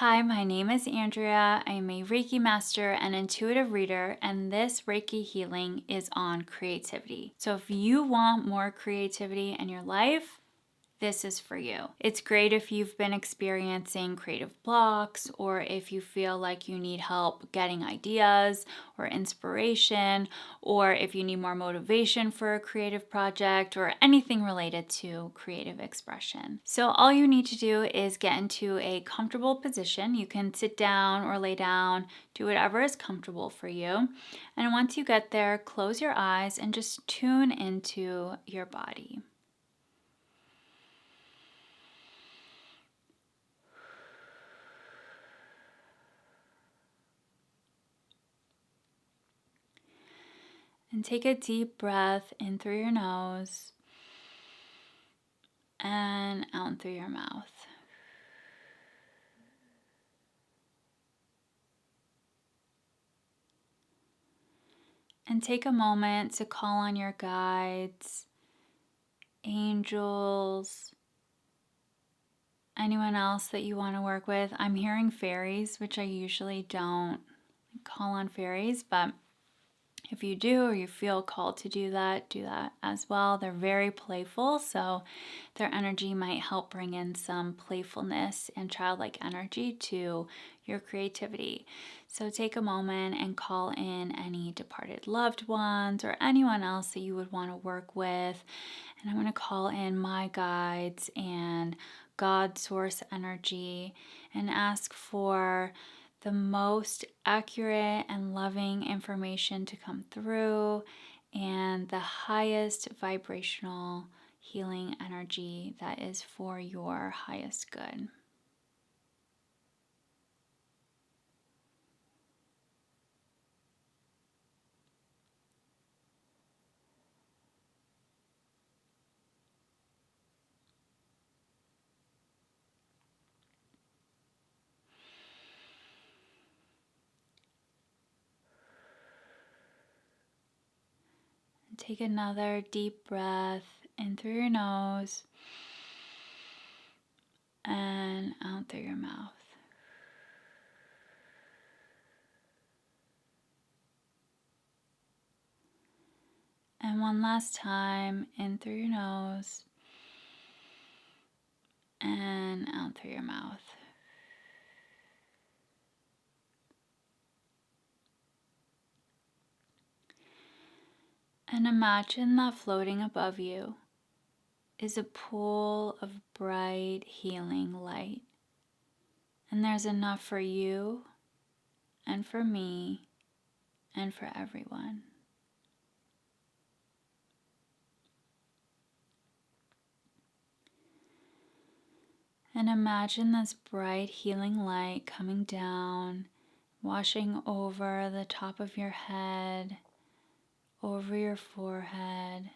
Hi, my name is Andrea. I am a Reiki master and intuitive reader, and this Reiki healing is on creativity. So, if you want more creativity in your life, this is for you. It's great if you've been experiencing creative blocks or if you feel like you need help getting ideas or inspiration, or if you need more motivation for a creative project or anything related to creative expression. So, all you need to do is get into a comfortable position. You can sit down or lay down, do whatever is comfortable for you. And once you get there, close your eyes and just tune into your body. And take a deep breath in through your nose and out through your mouth. And take a moment to call on your guides, angels, anyone else that you want to work with. I'm hearing fairies, which I usually don't call on fairies, but if you do or you feel called to do that as well. They're very playful, so their energy might help bring in some playfulness and childlike energy to your creativity. So take a moment and call in any departed loved ones or anyone else that you would want to work with. And I'm going to call in my guides and God source energy and ask for the most accurate and loving information to come through and the highest vibrational healing energy that is for your highest good. And take another deep breath in through your nose and out through your mouth. And one last time, in through your nose and out through your mouth. And imagine that floating above you is a pool of bright, healing light. And there's enough for you and for me and for everyone. And imagine this bright, healing light coming down, washing over the top of your head, over your forehead,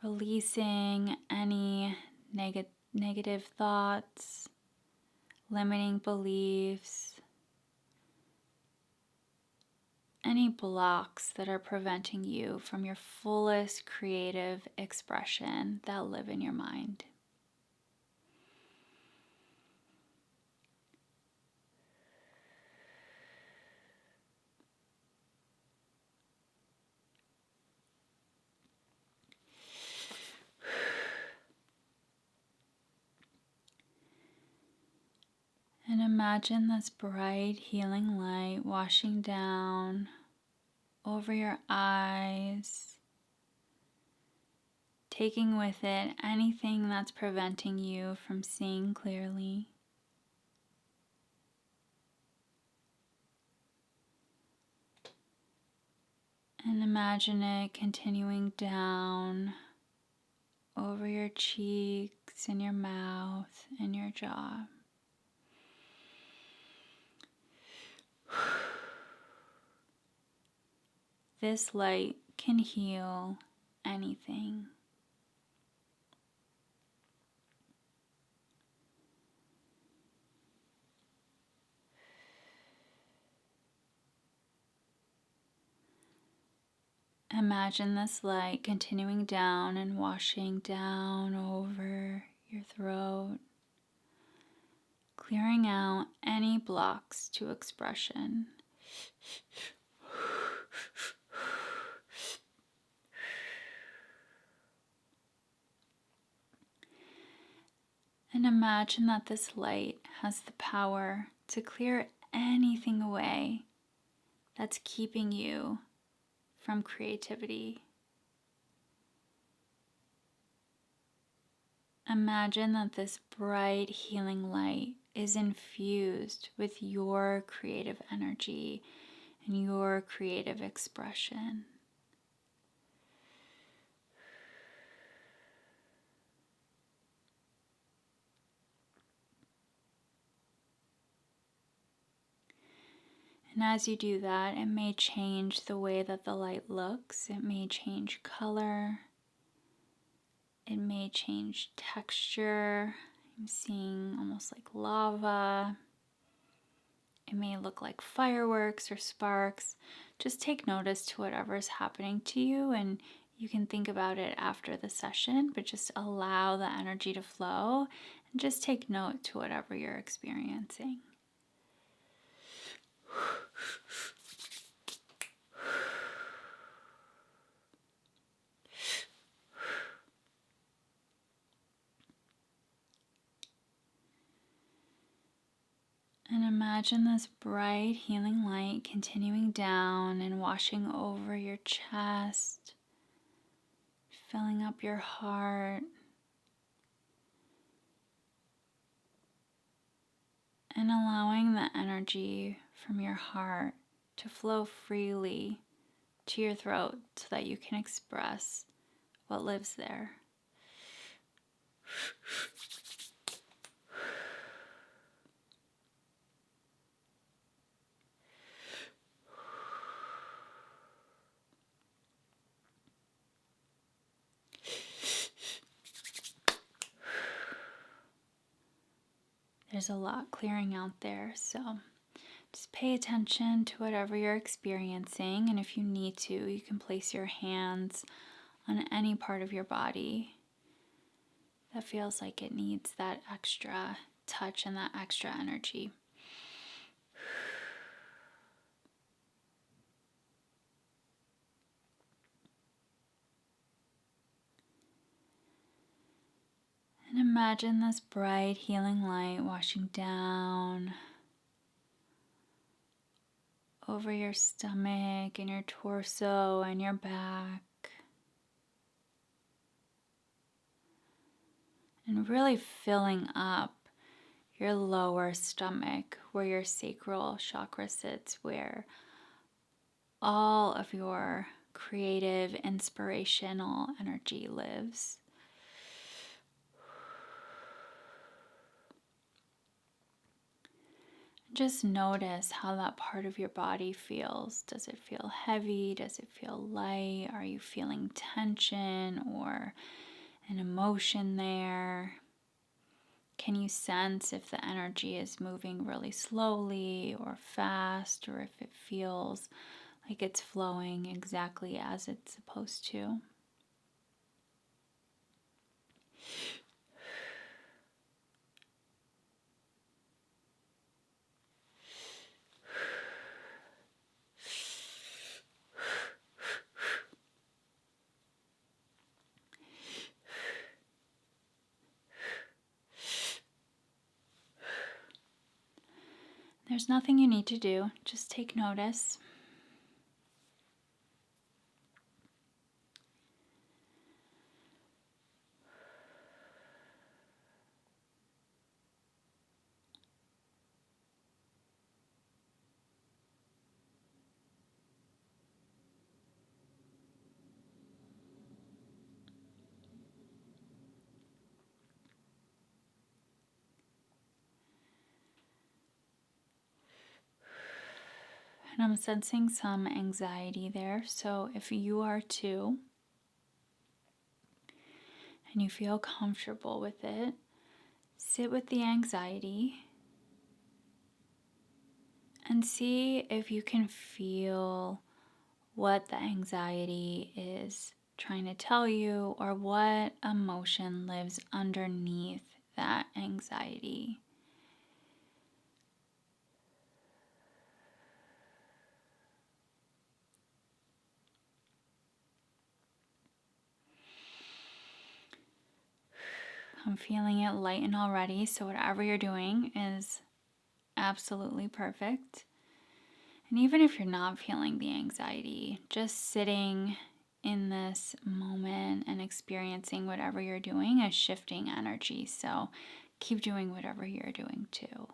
releasing any negative thoughts, limiting beliefs, any blocks that are preventing you from your fullest creative expression that live in your mind. And imagine this bright, healing light washing down over your eyes, taking with it anything that's preventing you from seeing clearly. And imagine it continuing down over your cheeks and your mouth and your jaw. This light can heal anything. Imagine this light continuing down and washing down over your throat, clearing out any blocks to expression. And imagine that this light has the power to clear anything away that's keeping you from creativity. Imagine that this bright healing light is infused with your creative energy and your creative expression. And as you do that, it may change the way that the light looks. It may change color. It may change texture. I'm seeing almost like lava. It may look like fireworks or sparks. Just take notice to whatever is happening to you, and you can think about it after the session, but just allow the energy to flow and just take note to whatever you're experiencing. And imagine this bright healing light continuing down and washing over your chest, filling up your heart, and allowing the energy from your heart to flow freely to your throat so that you can express what lives there. There's a lot clearing out there, so just pay attention to whatever you're experiencing, and if you need to, you can place your hands on any part of your body that feels like it needs that extra touch and that extra energy. And imagine this bright healing light washing down over your stomach and your torso and your back. And really filling up your lower stomach where your sacral chakra sits, where all of your creative, inspirational energy lives. Just notice how that part of your body feels. Does it feel heavy? Does it feel light? Are you feeling tension or an emotion there? Can you sense if the energy is moving really slowly or fast, or if it feels like it's flowing exactly as it's supposed to? There's nothing you need to do, just take notice. And I'm sensing some anxiety there, so if you are too, and you feel comfortable with it, sit with the anxiety and see if you can feel what the anxiety is trying to tell you, or what emotion lives underneath that anxiety. I'm feeling it lighten already, so whatever you're doing is absolutely perfect. And even if you're not feeling the anxiety, just sitting in this moment and experiencing whatever you're doing is shifting energy. So keep doing whatever you're doing too.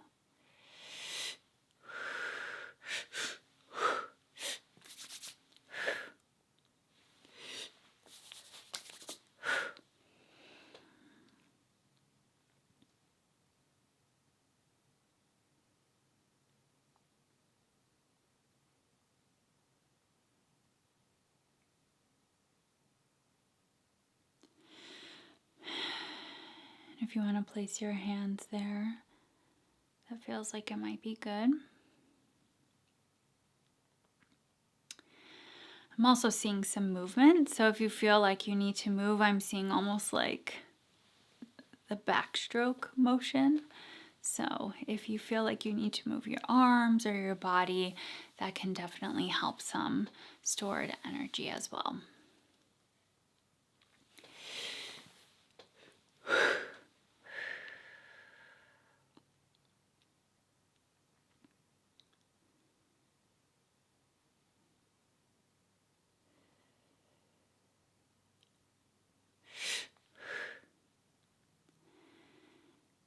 If you want to place your hands there, that feels like it might be good. I'm also seeing some movement. So if you feel like you need to move, I'm seeing almost like the backstroke motion. So if you feel like you need to move your arms or your body, that can definitely help some stored energy as well.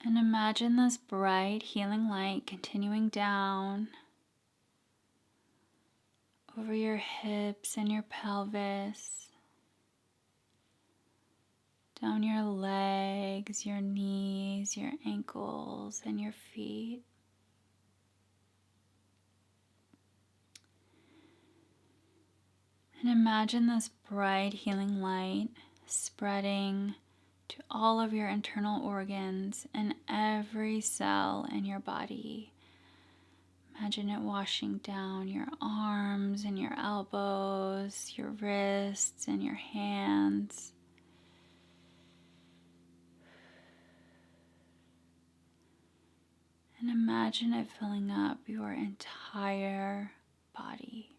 And imagine this bright healing light continuing down over your hips and your pelvis, down your legs, your knees, your ankles, and your feet. And imagine this bright healing light spreading to all of your internal organs and every cell in your body. Imagine it washing down your arms and your elbows, your wrists and your hands. And imagine it filling up your entire body.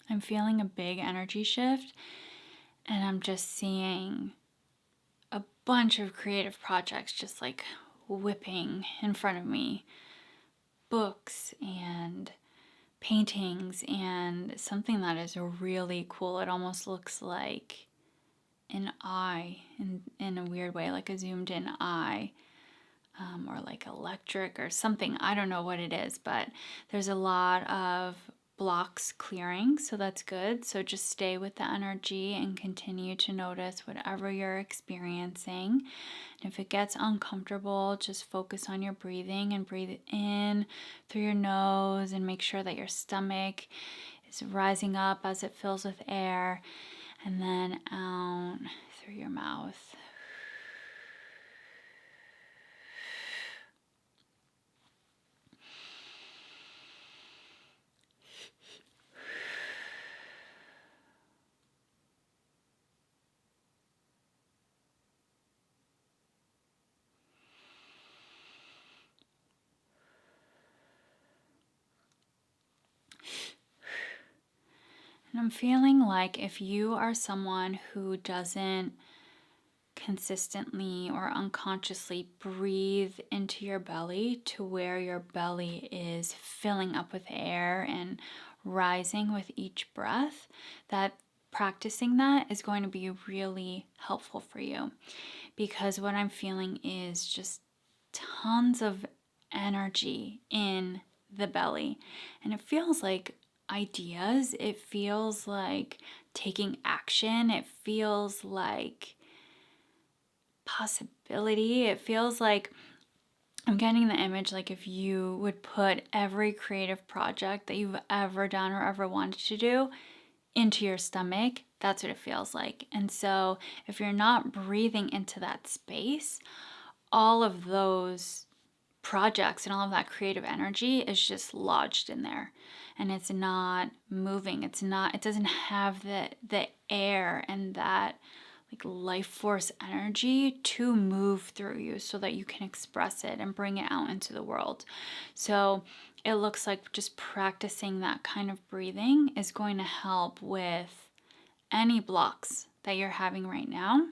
I'm feeling a big energy shift, and I'm just seeing a bunch of creative projects just like whipping in front of me. Books and paintings and something that is really cool. It almost looks like an eye in a weird way, like a zoomed in eye. Or like electric or something. I don't know what it is, but there's a lot of blocks clearing, so that's good. So just stay with the energy and continue to notice whatever you're experiencing. And if it gets uncomfortable, just focus on your breathing and breathe in through your nose and make sure that your stomach is rising up as it fills with air, and then out through your mouth. And I'm feeling like if you are someone who doesn't consistently or unconsciously breathe into your belly to where your belly is filling up with air and rising with each breath, that practicing that is going to be really helpful for you, because what I'm feeling is just tons of energy in the belly, and it feels like ideas, it feels like taking action, it feels like possibility, it feels like I'm getting the image like if you would put every creative project that you've ever done or ever wanted to do into your stomach. That's what it feels like. And so if you're not breathing into that space, all of those projects and all of that creative energy is just lodged in there, and it's not moving. It doesn't have the air and that like life force energy to move through you so that you can express it and bring it out into the world. So it looks like just practicing that kind of breathing is going to help with any blocks that you're having right now.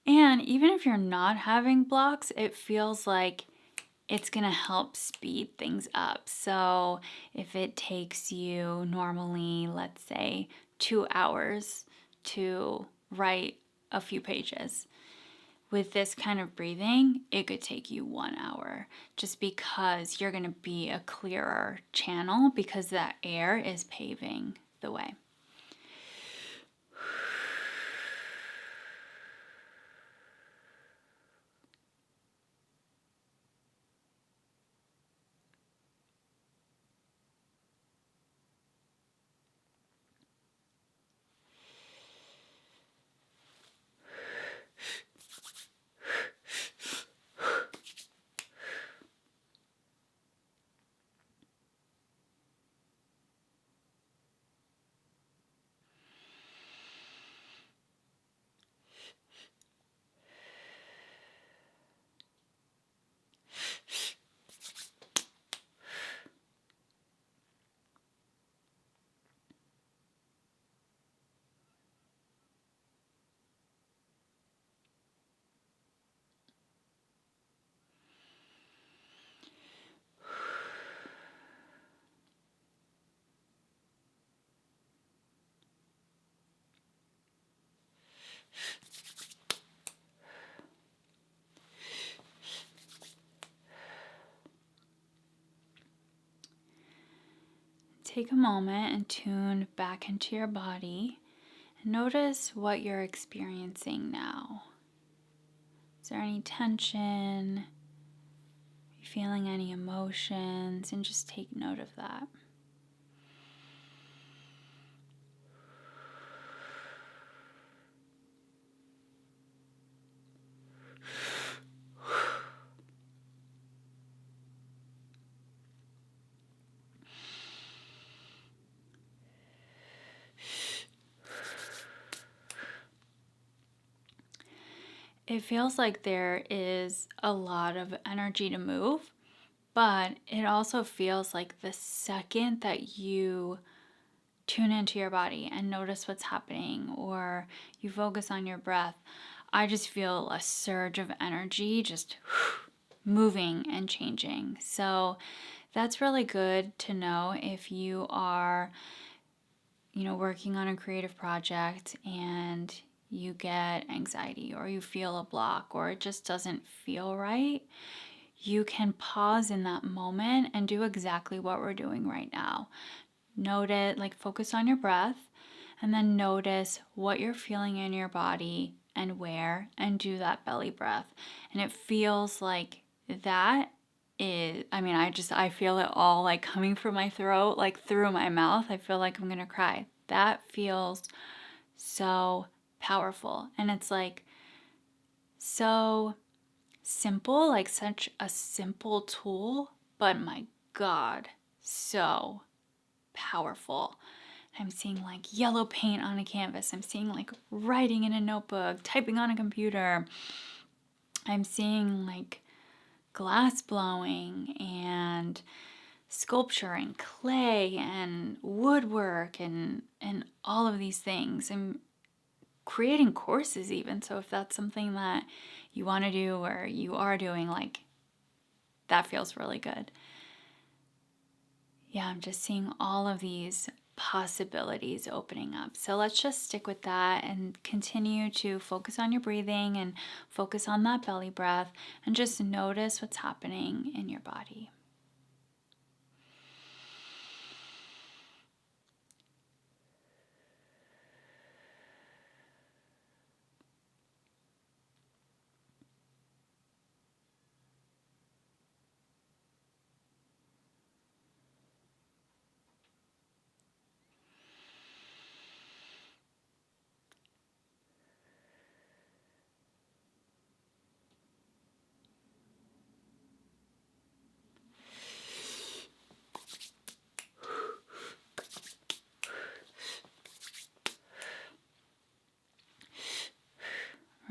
And even if you're not having blocks, it feels like it's going to help speed things up. So if it takes you normally, let's say, 2 hours to write a few pages, with this kind of breathing, it could take you 1 hour, just because you're going to be a clearer channel because that air is paving the way. Take a moment and tune back into your body and notice what you're experiencing now. Is there any tension? Are you feeling any emotions? And just take note of that. It feels like there is a lot of energy to move, but it also feels like the second that you tune into your body and notice what's happening, or you focus on your breath, I just feel a surge of energy just moving and changing. So that's really good to know if you are, working on a creative project and you get anxiety or you feel a block or it just doesn't feel right. You can pause in that moment and do exactly what we're doing right now. Note it, like focus on your breath, and then notice what you're feeling in your body and where, and do that belly breath. And it feels like that is, I feel it all like coming from my throat, like through my mouth. I feel like I'm gonna cry. That feels so powerful. And it's like so simple, like such a simple tool, but my God, so powerful. I'm seeing like yellow paint on a canvas. I'm seeing like writing in a notebook, typing on a computer. I'm seeing like glass blowing and sculpture and clay and woodwork and all of these things. I'm creating courses even. So if that's something that you want to do or you are doing, like that feels really good. Yeah, I'm just seeing all of these possibilities opening up. So let's just stick with that and continue to focus on your breathing and focus on that belly breath and just notice what's happening in your body.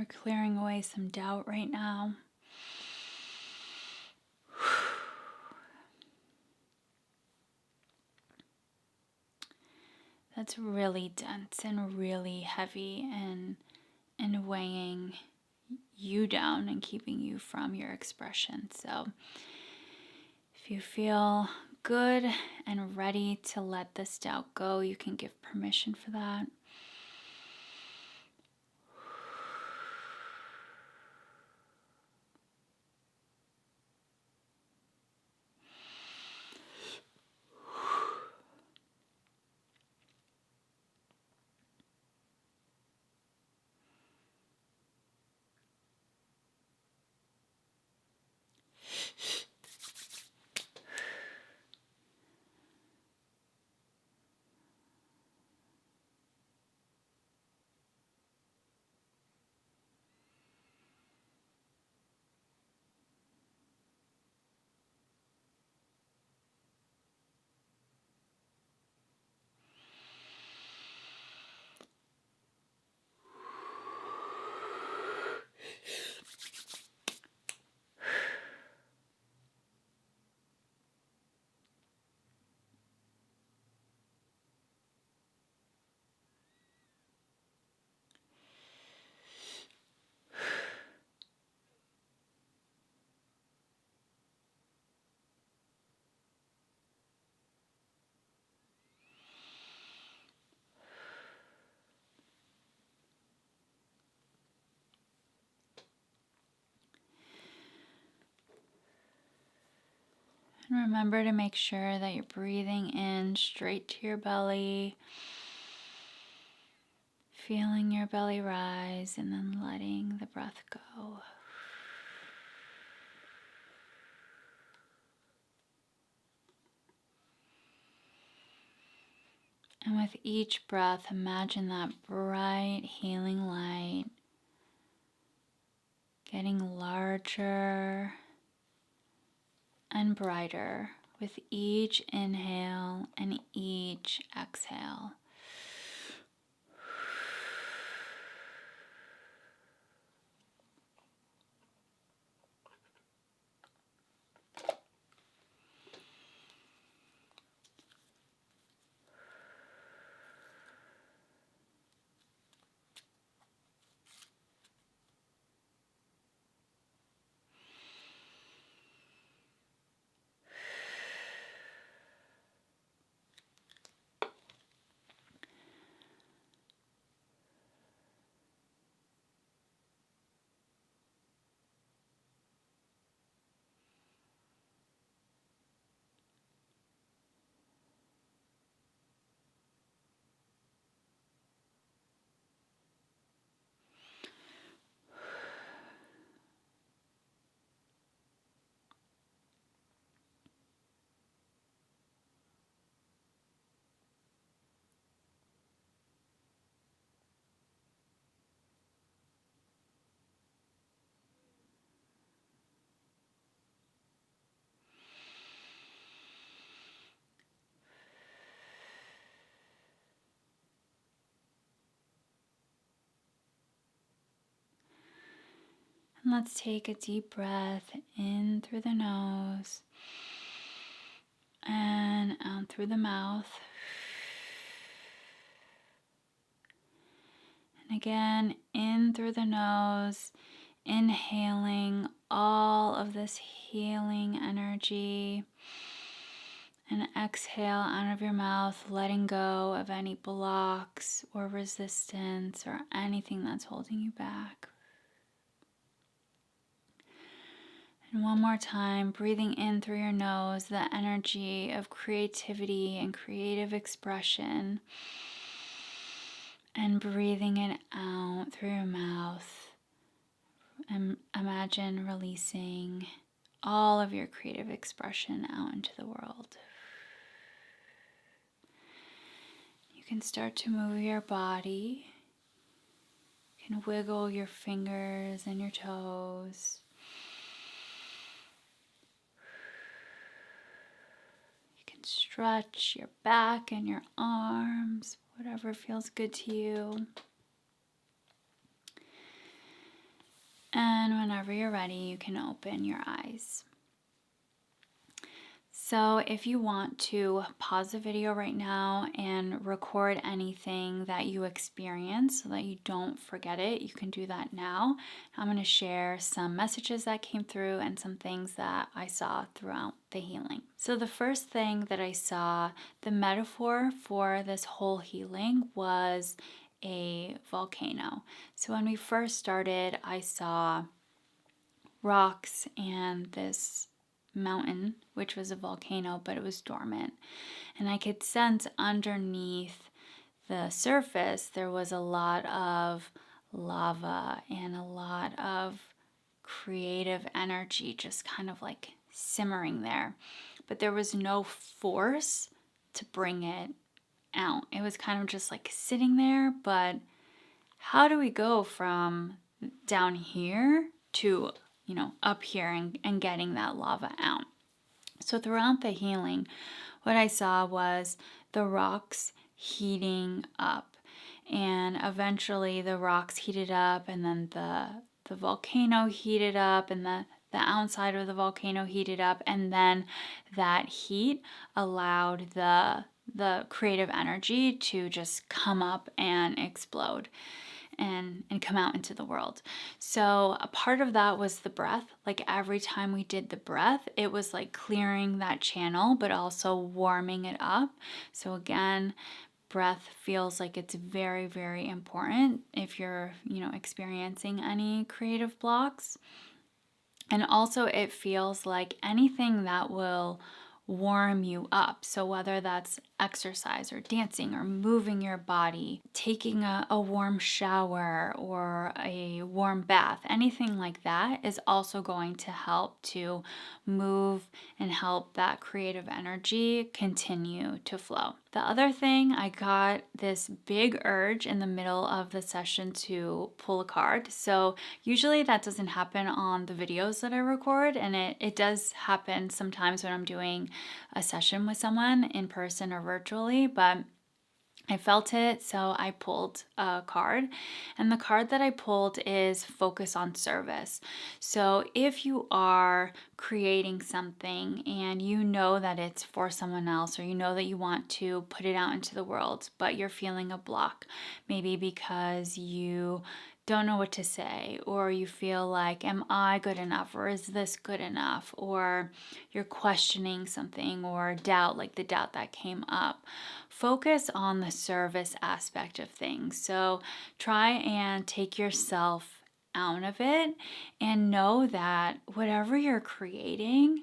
We're clearing away some doubt right now. That's really dense and really heavy and weighing you down and keeping you from your expression. So if you feel good and ready to let this doubt go, you can give permission for that. And remember to make sure that you're breathing in straight to your belly, feeling your belly rise, and then letting the breath go. And with each breath, imagine that bright, healing light getting larger and brighter with each inhale and each exhale. And let's take a deep breath in through the nose and out through the mouth. And again, in through the nose, inhaling all of this healing energy. And exhale out of your mouth, letting go of any blocks or resistance or anything that's holding you back. And one more time, breathing in through your nose, the energy of creativity and creative expression. And breathing it out through your mouth. And imagine releasing all of your creative expression out into the world. You can start to move your body. You can wiggle your fingers and your toes. You can stretch your back and your arms, whatever feels good to you. whenever you're ready, you can open your eyes. So if you want to pause the video right now and record anything that you experience so that you don't forget it, you can do that now. I'm going to share some messages that came through and some things that I saw throughout the healing. So the first thing that I saw, the metaphor for this whole healing was a volcano. So when we first started, I saw rocks and this mountain, which was a volcano, but it was dormant. And I could sense underneath the surface there was a lot of lava and a lot of creative energy just kind of like simmering there. But there was no force to bring it out. It was kind of just like sitting there, but how do we go from down here to up here and getting that lava out? So throughout the healing, what I saw was the rocks heating up, and eventually the rocks heated up, and then the volcano heated up, and the outside of the volcano heated up, and then that heat allowed the creative energy to just come up and explode and come out into the world. So a part of that was the breath. Like every time we did the breath, it was like clearing that channel, but also warming it up. So again, breath feels like it's very, very important if you're, experiencing any creative blocks. And also it feels like anything that will warm you up. So whether that's exercise or dancing or moving your body, taking a warm shower or a warm bath, anything like that is also going to help to move and help that creative energy continue to flow. The other thing, I got this big urge in the middle of the session to pull a card. So usually that doesn't happen on the videos that I record, and it does happen sometimes when I'm doing a session with someone in person or virtually, but I felt it, so I pulled a card. And the card that I pulled is Focus on Service. So if you are creating something and you know that it's for someone else, or you know that you want to put it out into the world, but you're feeling a block, maybe because you don't know what to say, or you feel like, am I good enough, or is this good enough, or you're questioning something, or doubt, like the doubt that came up. Focus on the service aspect of things. So try and take yourself out of it and know that whatever you're creating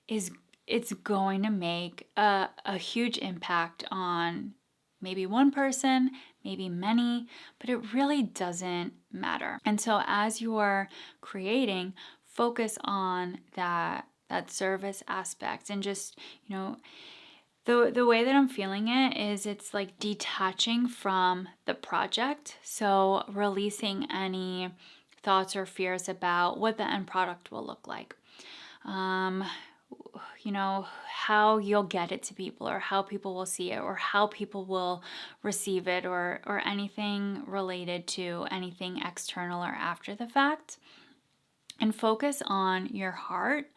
it's going to make a huge impact on maybe one person, maybe many, but it really doesn't matter. And so as you are creating, focus on that service aspect, and just, the way that I'm feeling it is it's like detaching from the project. So releasing any thoughts or fears about what the end product will look like. How you'll get it to people, or how people will see it, or how people will receive it, or anything related to anything external or after the fact. And focus on your heart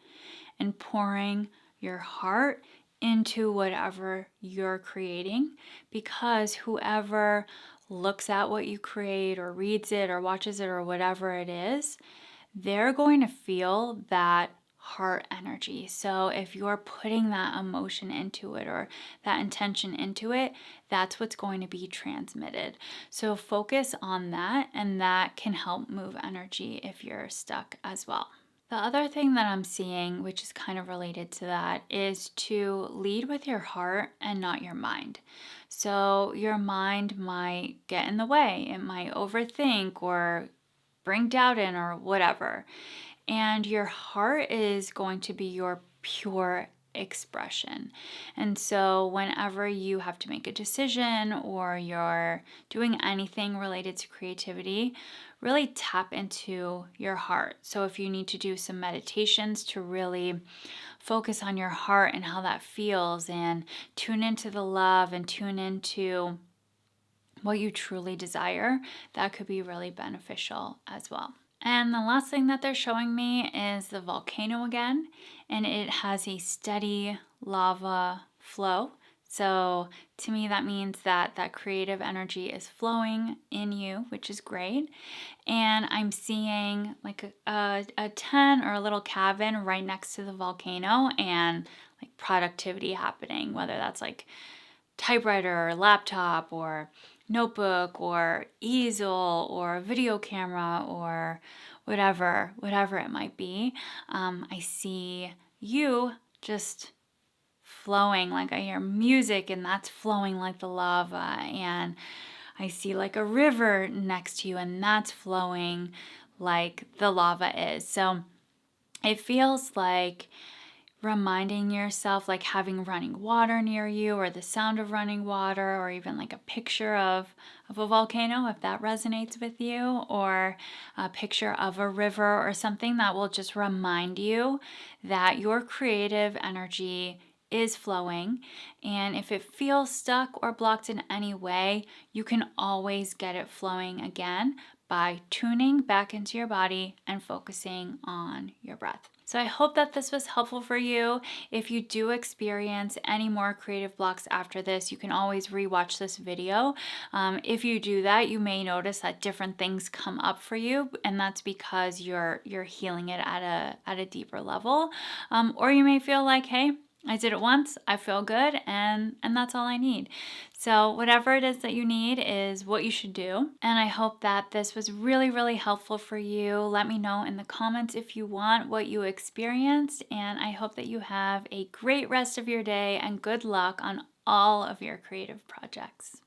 and pouring your heart into whatever you're creating, because whoever looks at what you create or reads it or watches it or whatever it is, they're going to feel that heart energy. So if you're putting that emotion into it or that intention into it, that's what's going to be transmitted. So focus on that, and that can help move energy if you're stuck as well. The other thing that I'm seeing, which is kind of related to that, is to lead with your heart and not your mind. So your mind might get in the way. It might overthink or bring doubt in or whatever. And your heart is going to be your pure expression. And so whenever you have to make a decision or you're doing anything related to creativity, really tap into your heart. So if you need to do some meditations to really focus on your heart and how that feels, and tune into the love and tune into what you truly desire, that could be really beneficial as well. And the last thing that they're showing me is the volcano again, and it has a steady lava flow. So to me, that means that that creative energy is flowing in you, which is great. And I'm seeing like a tent or a little cabin right next to the volcano and like productivity happening, whether that's like typewriter or laptop or notebook or easel or video camera or whatever it might be. I see you just flowing, like I hear music and that's flowing like the lava, and I see like a river next to you and that's flowing like the lava is. So it feels like reminding yourself, like having running water near you or the sound of running water, or even like a picture of a volcano if that resonates with you, or a picture of a river or something that will just remind you that your creative energy is flowing. And if it feels stuck or blocked in any way, you can always get it flowing again by tuning back into your body and focusing on your breath. So I hope that this was helpful for you. If you do experience any more creative blocks after this, you can always rewatch this video. If you do that, you may notice that different things come up for you, and that's because you're healing it at a deeper level. Or you may feel like, hey, I did it once, I feel good, and that's all I need. So whatever it is that you need is what you should do. And I hope that this was really, really helpful for you. Let me know in the comments if you want what you experienced, and I hope that you have a great rest of your day and good luck on all of your creative projects.